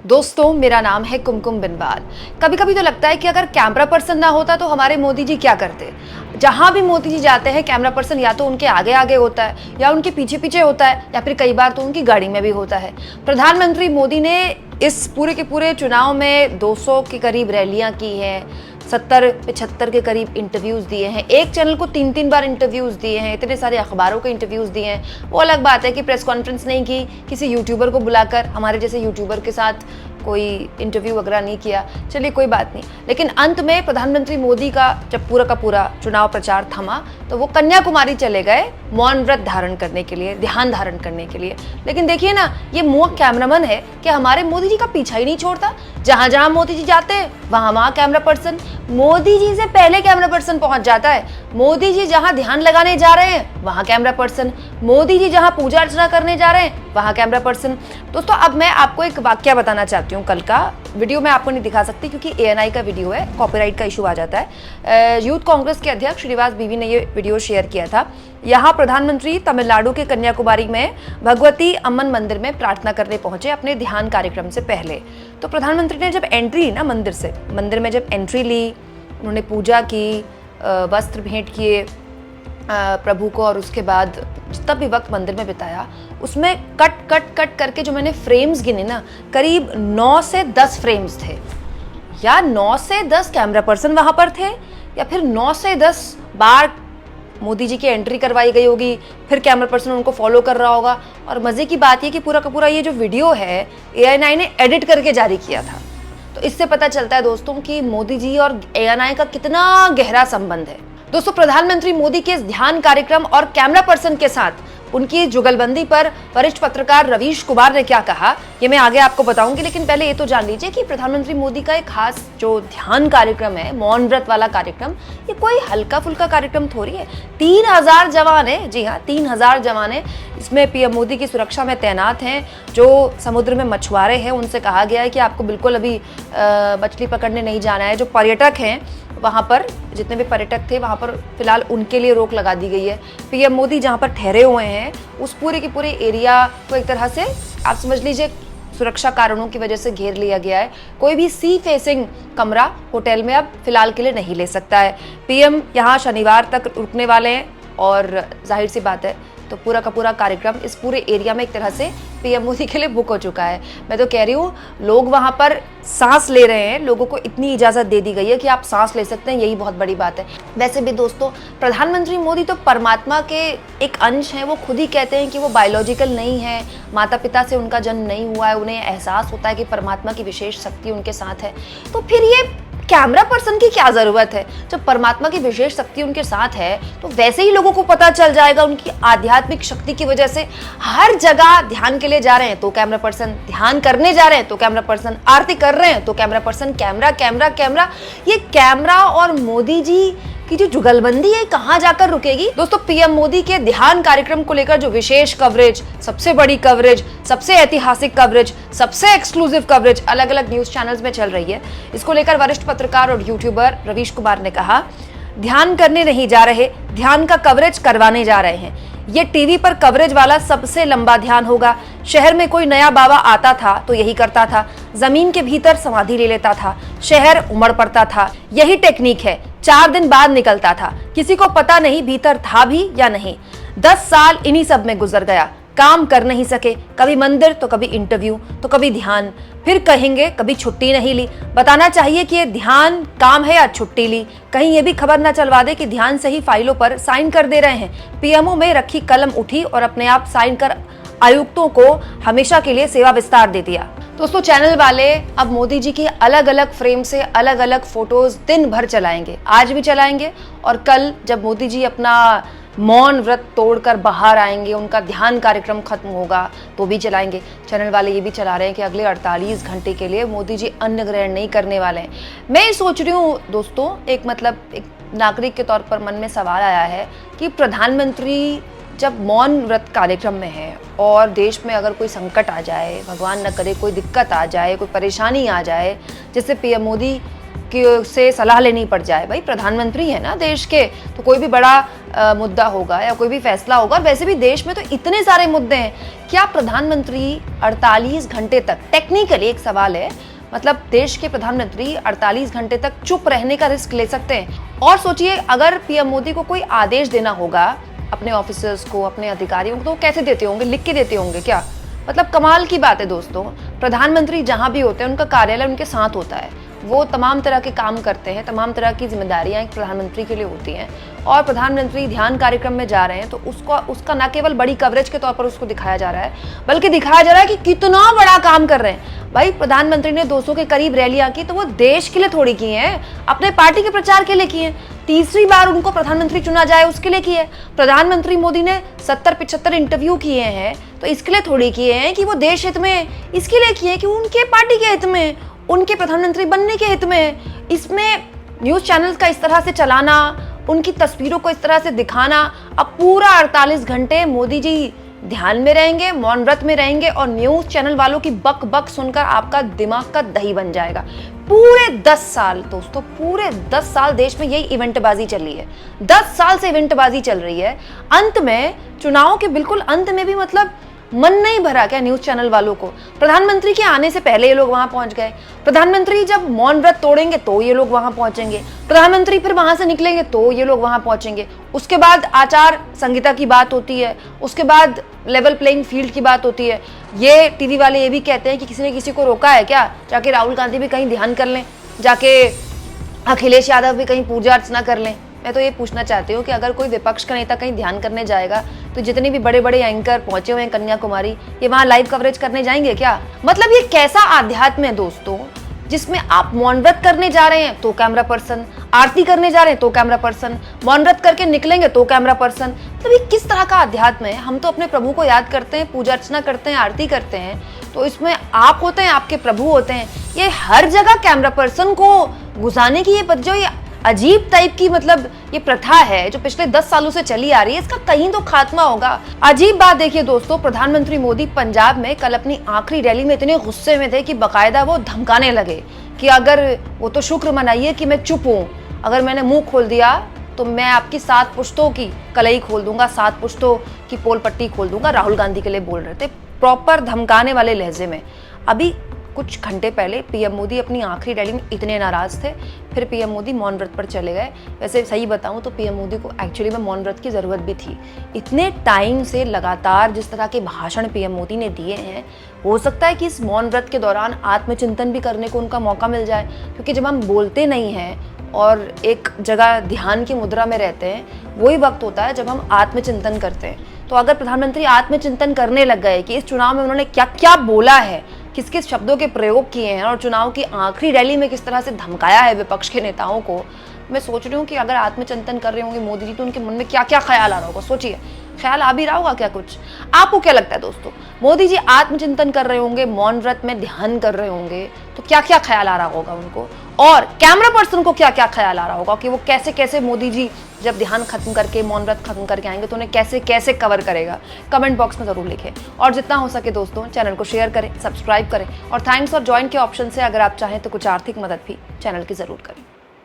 दोस्तों, मेरा नाम है कुमकुम बिनवाल। कभी कभी तो लगता है कि अगर कैमरा पर्सन ना होता तो हमारे मोदी जी क्या करते। जहां भी मोदी जी जाते हैं कैमरा पर्सन या तो उनके आगे आगे होता है या उनके पीछे पीछे होता है या फिर कई बार तो उनकी गाड़ी में भी होता है। प्रधानमंत्री मोदी ने इस पूरे के पूरे चुनाव में 200 के करीब रैलियां की हैं, 70-75 के करीब इंटरव्यूज़ दिए हैं, एक चैनल को 3-3 बार इंटरव्यूज़ दिए हैं, इतने सारे अखबारों को इंटरव्यूज़ दिए हैं। वो अलग बात है कि प्रेस कॉन्फ्रेंस नहीं की, किसी यूट्यूबर को बुलाकर हमारे जैसे यूट्यूबर के साथ कोई इंटरव्यू वगैरह नहीं किया, चलिए कोई बात नहीं। लेकिन अंत में प्रधानमंत्री मोदी का जब पूरा का पूरा चुनाव प्रचार थमा तो वो कन्याकुमारी चले गए मौन व्रत धारण करने के लिए, ध्यान धारण करने के लिए। लेकिन देखिए ना, ये मूक कैमरामैन है कि हमारे मोदी जी का पीछा ही नहीं छोड़ता। जहां जहां मोदी जी जाते हैं वहां वहां कैमरा पर्सन, मोदी जी से पहले कैमरा पर्सन पहुंच जाता है। मोदी जी जहां ध्यान लगाने जा रहे हैं वहां कैमरा पर्सन, मोदी जी जहां पूजा अर्चना करने जा रहे हैं वहां कैमरा पर्सन। दोस्तों, अब मैं आपको एक वाक्य बताना चाहती हूँ। कल का वीडियो मैं आपको नहीं दिखा सकती क्योंकि ANI का वीडियो है, कॉपीराइट का इशू आ जाता है। यूथ कांग्रेस के अध्यक्ष श्रीनिवास बीवी ने ये वीडियो शेयर किया था। यहाँ प्रधानमंत्री तमिलनाडु के कन्याकुमारी में भगवती अम्मन मंदिर में प्रार्थना करने पहुंचे अपने ध्यान कार्यक्रम से पहले। तो प्रधानमंत्री ने जब एंट्री ना मंदिर में जब एंट्री ली, उन्होंने पूजा की, वस्त्र भेंट किए प्रभु को, और उसके बाद जितना भी वक्त मंदिर में बिताया उसमें कट करके जो मैंने फ्रेम्स गिने ना, करीब 9 से 10 फ्रेम्स थे। या 9 से 10 कैमरा पर्सन वहां पर थे या फिर 9 से 10 बार मोदी जी की एंट्री करवाई गई होगी, फिर कैमरा पर्सन उनको फॉलो कर रहा होगा। और मजे की बात ये कि पूरा का पूरा ये जो वीडियो है ANI ने एडिट करके जारी किया था। तो इससे पता चलता है दोस्तों कि मोदी जी और ANI का कितना गहरा संबंध है। दोस्तों, प्रधानमंत्री मोदी के इस ध्यान कार्यक्रम और कैमरा पर्सन के साथ उनकी जुगलबंदी पर वरिष्ठ पत्रकार रवीश कुमार ने क्या कहा, ये मैं आगे आपको बताऊंगी। लेकिन पहले ये तो जान लीजिए कि प्रधानमंत्री मोदी का एक खास जो ध्यान कार्यक्रम है, मौन व्रत वाला कार्यक्रम, ये कोई हल्का फुल्का कार्यक्रम थोड़ी है। 3000 जवान है, जी हाँ 3000 जवान है। इसमें PM मोदी की सुरक्षा में तैनात हैं। जो समुद्र में मछुआरे हैं उनसे कहा गया है कि आपको बिल्कुल अभी मछली पकड़ने नहीं जाना है। जो पर्यटक हैं वहाँ पर, जितने भी पर्यटक थे वहाँ पर फिलहाल उनके लिए रोक लगा दी गई है। PM मोदी जहाँ पर ठहरे हुए हैं उस पूरे के पूरे एरिया को एक तरह से आप समझ लीजिए सुरक्षा कारणों की वजह से घेर लिया गया है। कोई भी सी फेसिंग कमरा होटल में अब फिलहाल के लिए नहीं ले सकता है। PM यहाँ शनिवार तक रुकने वाले हैं और जाहिर सी बात है तो पूरा का पूरा कार्यक्रम इस पूरे एरिया में एक तरह से PM मोदी के लिए बुक हो चुका है। मैं तो कह रही हूँ, लोग वहाँ पर सांस ले रहे हैं, लोगों को इतनी इजाज़त दे दी गई है कि आप सांस ले सकते हैं, यही बहुत बड़ी बात है। वैसे भी दोस्तों, प्रधानमंत्री मोदी तो परमात्मा के एक अंश हैं। वो खुद ही कहते हैं कि वो बायोलॉजिकल नहीं है, माता पिता से उनका जन्म नहीं हुआ है। उन्हें एहसास होता है कि परमात्मा की विशेष शक्ति उनके साथ है। तो फिर ये कैमरा पर्सन की क्या जरूरत है? जब परमात्मा की विशेष शक्ति उनके साथ है तो वैसे ही लोगों को पता चल जाएगा। उनकी आध्यात्मिक शक्ति की वजह से हर जगह ध्यान के लिए जा रहे हैं तो कैमरा पर्सन, ध्यान करने जा रहे हैं तो कैमरा पर्सन, आरती कर रहे हैं तो camera person, camera camera camera. ये कैमरा और मोदी जी की जो जुगलबंदी है कहां जाकर रुकेगी? दोस्तों, PM मोदी के ध्यान कार्यक्रम को लेकर जो विशेष कवरेज, सबसे बड़ी कवरेज, सबसे ऐतिहासिक कवरेज, सबसे एक्सक्लूसिव कवरेज अलग अलग न्यूज चैनल्स में चल रही है, इसको लेकर वरिष्ठ पत्रकार और यूट्यूबर रवीश कुमार ने कहा, ध्यान करने नहीं जा रहे, ध्यान का कवरेज करवाने जा रहे हैं। ये टीवी पर कवरेज वाला सबसे लंबा ध्यान होगा। शहर में कोई नया बाबा आता था तो यही करता था, जमीन के भीतर समाधि ले लेता था, शहर उमड़ पड़ता था। यही टेक्निक है, 4 दिन बाद निकलता था, किसी को पता नहीं भीतर था भी या नहीं। 10 साल इन्हीं सब में गुजर गया, काम कर नहीं सके, कभी मंदिर तो कभी इंटरव्यू तो कभी ध्यान, फिर कहेंगे कभी छुट्टी नहीं ली। बताना चाहिए कि ये ध्यान काम है या छुट्टी ली। कहीं ये भी खबर ना चलवा दे कि ध्यान से ही फाइलों पर साइन कर दे रहे हैं। PMO में रखी कलम उठी और अपने आप साइन कर आयुक्तों को हमेशा के लिए सेवा विस्तार दे दिया। दोस्तों, चैनल वाले अब मोदी जी की अलग अलग फ्रेम से अलग अलग फोटोज दिन भर चलाएंगे, आज भी चलाएंगे और कल जब मोदी जी अपना मौन व्रत तोड़कर बाहर आएंगे, उनका ध्यान कार्यक्रम खत्म होगा तो भी चलाएंगे। चैनल वाले ये भी चला रहे हैं कि अगले 48 घंटे के लिए मोदी जी अन्न ग्रहण नहीं करने वाले हैं। मैं ये सोच रही हूँ दोस्तों, एक नागरिक के तौर पर मन में सवाल आया है कि प्रधानमंत्री जब मौन व्रत कार्यक्रम में है और देश में अगर कोई संकट आ जाए, भगवान न करे कोई दिक्कत आ जाए, कोई परेशानी आ जाए, जिससे PM मोदी से सलाह लेनी पड़ जाए, भाई प्रधानमंत्री है ना देश के, तो कोई भी बड़ा मुद्दा होगा या कोई भी फैसला होगा, और वैसे भी देश में तो इतने सारे मुद्दे हैं, क्या प्रधानमंत्री 48 घंटे तक, टेक्निकली एक सवाल है, मतलब देश के प्रधानमंत्री 48 घंटे तक चुप रहने का रिस्क ले सकते हैं? और सोचिए अगर पीएम मोदी को कोई आदेश देना होगा अपने ऑफिसर्स को, अपने अधिकारियों को, तो कैसे देते होंगे? लिख के देते होंगे क्या? मतलब कमाल की बात है दोस्तों। प्रधानमंत्री जहां भी होते हैं उनका कार्यालय उनके साथ होता है, वो तमाम तरह के काम करते हैं, तमाम तरह की जिम्मेदारियां एक प्रधानमंत्री के लिए होती हैं, और प्रधानमंत्री ध्यान कार्यक्रम में जा रहे हैं तो उसका न केवल बड़ी कवरेज के तौर पर उसको दिखाया जा रहा है, बल्कि दिखाया जा रहा है कि कितना बड़ा काम कर रहे हैं। भाई प्रधानमंत्री ने 200 के करीब रैलियां की तो वो देश के लिए थोड़ी की हैं, अपने पार्टी के प्रचार के लिए की हैं। तीसरी बार उनको प्रधानमंत्री चुना जाए उसके लिए की है। प्रधानमंत्री मोदी ने 70-75 इंटरव्यू किए हैं तो इसके लिए थोड़ी किए हैं कि वो देश हित में, इसके लिए किए हैं कि उनके पार्टी के हित में, उनके प्रधानमंत्री बनने के हित में। इसमें न्यूज़ चैनल्स का इस तरह से चलाना, उनकी तस्वीरों को इस तरह से दिखाना, अब पूरा 48 घंटे मोदी जी ध्यान में रहेंगे, मौन व्रत में रहेंगे, और न्यूज़ चैनल वालों की बक बक सुनकर आपका दिमाग का दही बन जाएगा। पूरे 10 साल दोस्तों, पूरे 10 साल देश में यही इवेंटबाजी चल रही है। 10 साल से इवेंटबाजी चल रही है। अंत में, चुनाव के बिल्कुल अंत में भी मतलब मन नहीं भरा क्या न्यूज़ चैनल वालों को? प्रधानमंत्री के आने से पहले ये लोग वहां पहुंच गए, प्रधानमंत्री जब मौन व्रत तोड़ेंगे तो ये लोग वहां पहुंचेंगे, प्रधानमंत्री फिर वहां से निकलेंगे तो ये लोग वहां पहुंचेंगे, उसके बाद आचार संहिता की बात होती है, उसके बाद लेवल प्लेइंग फील्ड की बात होती है। ये टीवी वाले ये भी कहते हैं कि किसी ने किसी को रोका है क्या? जाके राहुल गांधी भी कहीं ध्यान कर लें, जाके अखिलेश यादव भी कहीं पूजा अर्चना कर लें। मैं तो ये पूछना चाहती हूँ कि अगर कोई विपक्ष का नेता कहीं ध्यान करने जाएगा तो जितने भी बड़े बड़े एंकर पहुंचे हुए हैं कन्याकुमारी, ये वहां लाइव कवरेज करने जाएंगे क्या? मतलब ये कैसा आध्यात्म है दोस्तों, जिसमें आप मौन व्रत करने जा रहे हैं तो कैमरा पर्सन, आरती करने जा रहे हैं तो कैमरा पर्सन, मौन व्रत करके निकलेंगे तो कैमरा पर्सन। मतलब ये किस तरह का आध्यात्म है? हम तो अपने प्रभु को याद करते हैं, पूजा अर्चना करते हैं, आरती करते हैं, तो इसमें आप होते हैं, आपके प्रभु होते हैं। ये हर जगह कैमरा पर्सन को घुसाने की ये अजीब टाइप की मतलब ये प्रथा है जो पिछले 10 सालों से चली आ रही है, इसका कहीं तो खात्मा होगा। अजीब बात देखिए दोस्तों, प्रधानमंत्री मोदी पंजाब में कल अपनी आखिरी रैली में इतने गुस्से में थे कि बकायदा वो धमकाने लगे कि अगर वो तो शुक्र मनाइए कि मैं चुप हूँ, अगर मैंने मुंह खोल दिया तो मैं आपकी 7 पुश्तों की कलई खोल दूंगा, 7 पुश्तों की पोल पट्टी खोल दूंगा। राहुल गांधी के लिए बोल रहे थे, प्रॉपर धमकाने वाले लहजे में। अभी कुछ घंटे पहले पीएम मोदी अपनी आखिरी रैली में इतने नाराज थे, फिर पीएम मोदी मौन व्रत पर चले गए। वैसे सही बताऊं तो पीएम मोदी को एक्चुअली में मौन व्रत की ज़रूरत भी थी। इतने टाइम से लगातार जिस तरह के भाषण पीएम मोदी ने दिए हैं, हो सकता है कि इस मौन व्रत के दौरान आत्मचिंतन भी करने को उनका मौका मिल जाए, क्योंकि जब हम बोलते नहीं हैं और एक जगह ध्यान की मुद्रा में रहते हैं, वही वक्त होता है जब हम आत्मचिंतन करते हैं। तो अगर प्रधानमंत्री आत्मचिंतन करने लग गए कि इस चुनाव में उन्होंने क्या क्या बोला है, किस किस शब्दों के प्रयोग किए हैं, और चुनाव की आखिरी रैली में किस तरह से धमकाया है विपक्ष के नेताओं को, मैं सोच रही हूँ कि अगर आत्मचिंतन कर रहे होंगे मोदी जी तो उनके मन में क्या क्या ख्याल आ रहा होगा। सोचिए, ख्याल आ भी रहा होगा क्या कुछ? आपको क्या लगता है दोस्तों, मोदी जी आत्मचिंतन कर रहे होंगे, मौन व्रत में ध्यान कर रहे होंगे, तो क्या क्या ख्याल आ रहा होगा उनको? और कैमरा पर्सन को क्या क्या ख्याल आ रहा होगा कि वो कैसे कैसे मोदी जी जब ध्यान खत्म करके, मौन व्रत खत्म करके आएंगे तो उन्हें कैसे कैसे कवर करेगा? कमेंट बॉक्स में जरूर लिखें, और जितना हो सके दोस्तों चैनल को शेयर करें, सब्सक्राइब करें, और थैंक्स और ज्वाइन के ऑप्शन से अगर आप चाहें तो कुछ आर्थिक मदद भी चैनल की जरूर करें।